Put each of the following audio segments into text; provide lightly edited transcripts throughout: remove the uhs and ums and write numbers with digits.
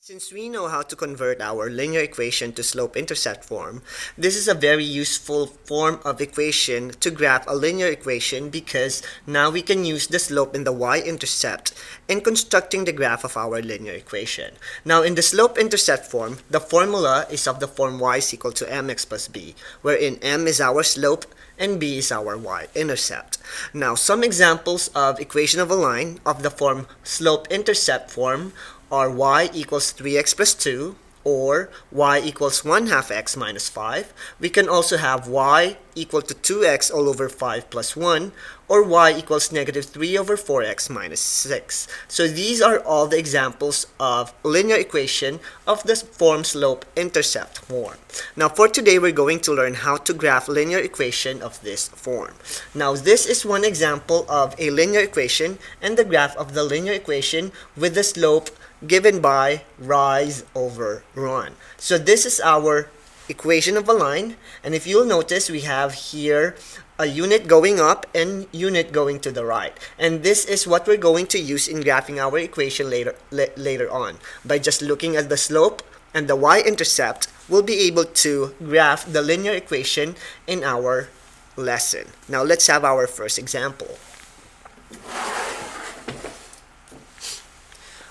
Since we know how to convert our linear equation to slope-intercept form, this is a very useful form of equation to graph a linear equation because now we can use the slope and the y-intercept in constructing the graph of our linear equation. Now in the slope-intercept form, the formula is of the form y is equal to mx plus b, wherein m is our slope and b is our y-intercept. Now some examples of equation of a line of the form slope-intercept form are y equals 3x plus 2 or y equals 1/2 x minus 5. We can also have y equal to 2x all over 5 plus 1 or y equals negative 3 over 4x minus 6. So these are all the examples of linear equation of the form slope-intercept form. Now for today we're going to learn how to graph linear equation of this form. Now this is one example of a linear equation and the graph of the linear equation with the slope given by rise over run. So this is our equation of a line, and if you'll notice we have here a unit going up and unit going to the right, and this is what we're going to use in graphing our equation later on. By just looking at the slope and the y-intercept, we'll be able to graph the linear equation in our lesson. Now let's have our first example.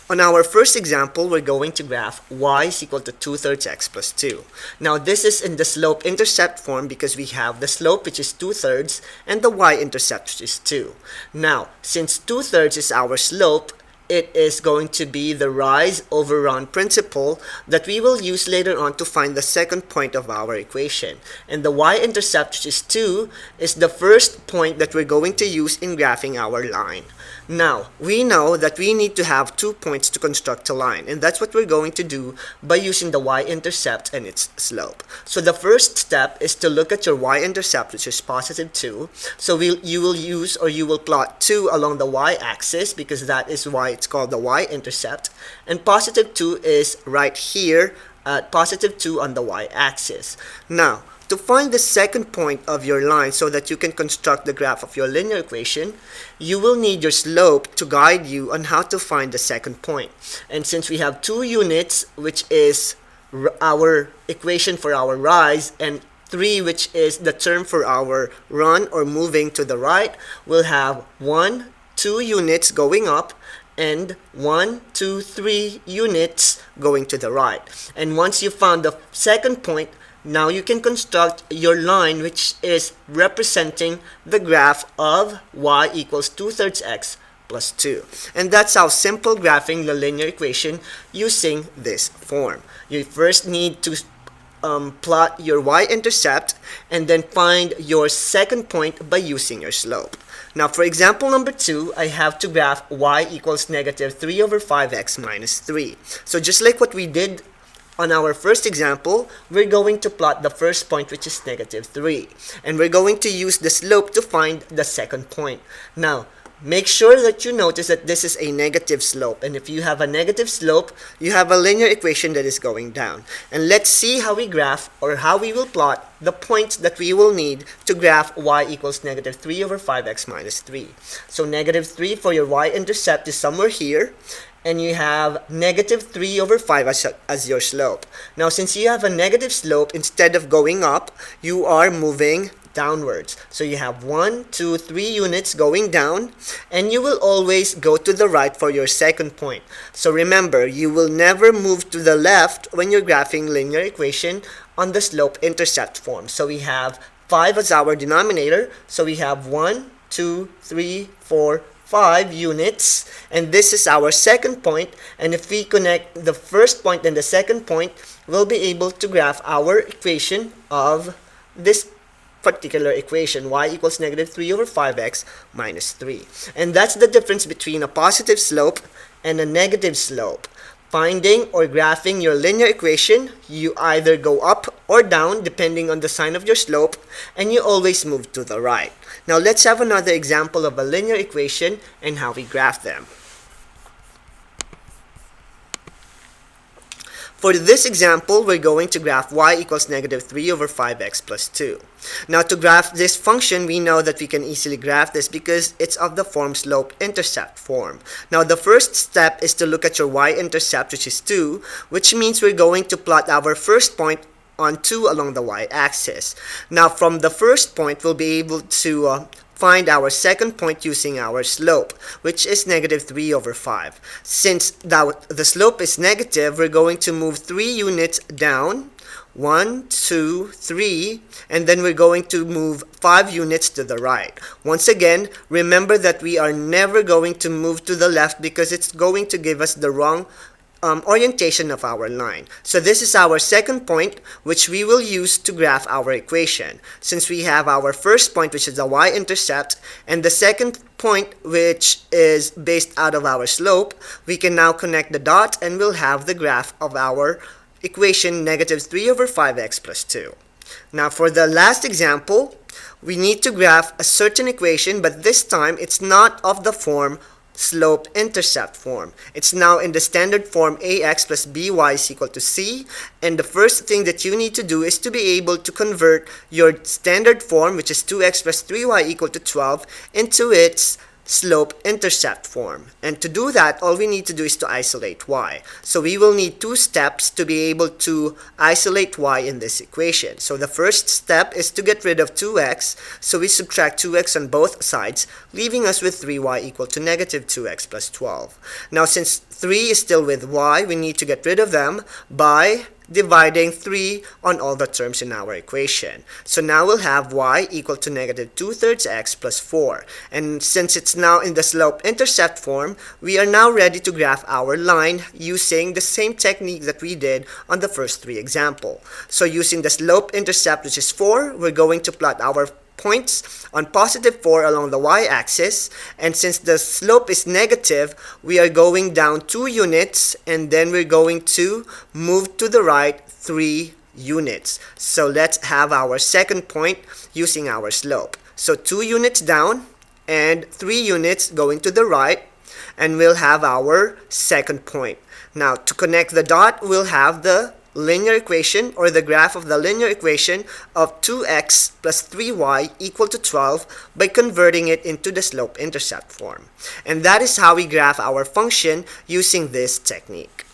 On our first example, we're going to graph y is equal to 2/3 x plus 2. Now this is in the slope-intercept form because we have the slope, which is 2/3, and the y-intercept, which is 2. Now, since 2/3 is our slope, it is going to be the rise over run principle that we will use later on to find the second point of our equation. And the y-intercept, which is 2, is the first point that we're going to use in graphing our line. Now, we know that we need to have 2 points to construct a line, and that's what we're going to do by using the y-intercept and its slope. So the first step is to look at your y-intercept, which is positive 2. So you will plot 2 along the y-axis because that is why it's called the y-intercept, and positive 2 is right here at positive 2 on the y-axis. Now, to find the second point of your line so that you can construct the graph of your linear equation, you will need your slope to guide you on how to find the second point. And since we have 2 units, which is our equation for our rise, and 3, which is the term for our run or moving to the right, we'll have 1, 2 units going up, and 1, 2, 3 units going to the right. And once you found the second point, now you can construct your line, which is representing the graph of y equals 2/3 x plus 2. And that's how simple graphing the linear equation using this form. You first need to plot your y-intercept and then find your second point by using your slope. Now for example number 2, I have to graph y equals negative 3 over 5x minus 3. So just like what we did on our first example, we're going to plot the first point, which is negative 3. And we're going to use the slope to find the second point. Now, make sure that you notice that this is a negative slope. And if you have a negative slope, you have a linear equation that is going down. And let's see how we graph, or how we will plot, the points that we will need to graph y equals negative 3 over 5x minus 3. So negative 3 for your y-intercept is somewhere here, and you have negative 3 over 5 as your slope. Now since you have a negative slope, instead of going up, you are moving downwards. So you have 1, 2, 3 units going down, and you will always go to the right for your second point. So remember, you will never move to the left when you're graphing linear equation on the slope-intercept form. So we have 5 as our denominator, so we have 1, 2, 3, 4, 5 units, and this is our second point. And if we connect the first point and the second point, we'll be able to graph our equation of this particular equation, y equals negative 3 over 5x minus 3. And that's the difference between a positive slope and a negative slope. Finding or graphing your linear equation, you either go up or down depending on the sign of your slope, and you always move to the right. Now let's have another example of a linear equation and how we graph them. For this example, we're going to graph y equals negative 3 over 5x plus 2. Now, to graph this function, we know that we can easily graph this because it's of the form slope intercept form. Now, the first step is to look at your y-intercept, which is 2, which means we're going to plot our first point on 2 along the y-axis. Now, from the first point, we'll be able to find our second point using our slope, which is negative 3 over 5. Since the slope is negative, we're going to move 3 units down, 1, 2, 3, and then we're going to move 5 units to the right. Once again, remember that we are never going to move to the left because it's going to give us the wrong orientation of our line. So this is our second point, which we will use to graph our equation. Since we have our first point, which is the y-intercept, and the second point, which is based out of our slope, we can now connect the dot and we'll have the graph of our equation negative 3 over 5x plus 2. Now for the last example, we need to graph a certain equation, but this time it's not of the form slope intercept form. It's now in the standard form ax plus by is equal to c, and the first thing that you need to do is to be able to convert your standard form, which is 2x plus 3y equal to 12, into its slope intercept form. And to do that, all we need to do is to isolate y. So we will need 2 steps to be able to isolate y in this equation. So the first step is to get rid of 2x, so we subtract 2x on both sides, leaving us with 3y equal to negative 2x plus 12. Now since 3 is still with y, we need to get rid of them by dividing 3 on all the terms in our equation. So now we'll have y equal to negative 2/3 x plus 4. And since it's now in the slope intercept form, we are now ready to graph our line using the same technique that we did on the first 3 examples. So using the slope intercept, which is 4, we're going to plot our points on positive 4 along the y-axis, and since the slope is negative, we are going down 2 units, and then we're going to move to the right 3 units. So let's have our second point using our slope. So 2 units down and 3 units going to the right, and we'll have our second point. Now to connect the dot, we'll have the linear equation, or the graph of the linear equation of 2x plus 3y equal to 12 by converting it into the slope intercept form. And that is how we graph our function using this technique.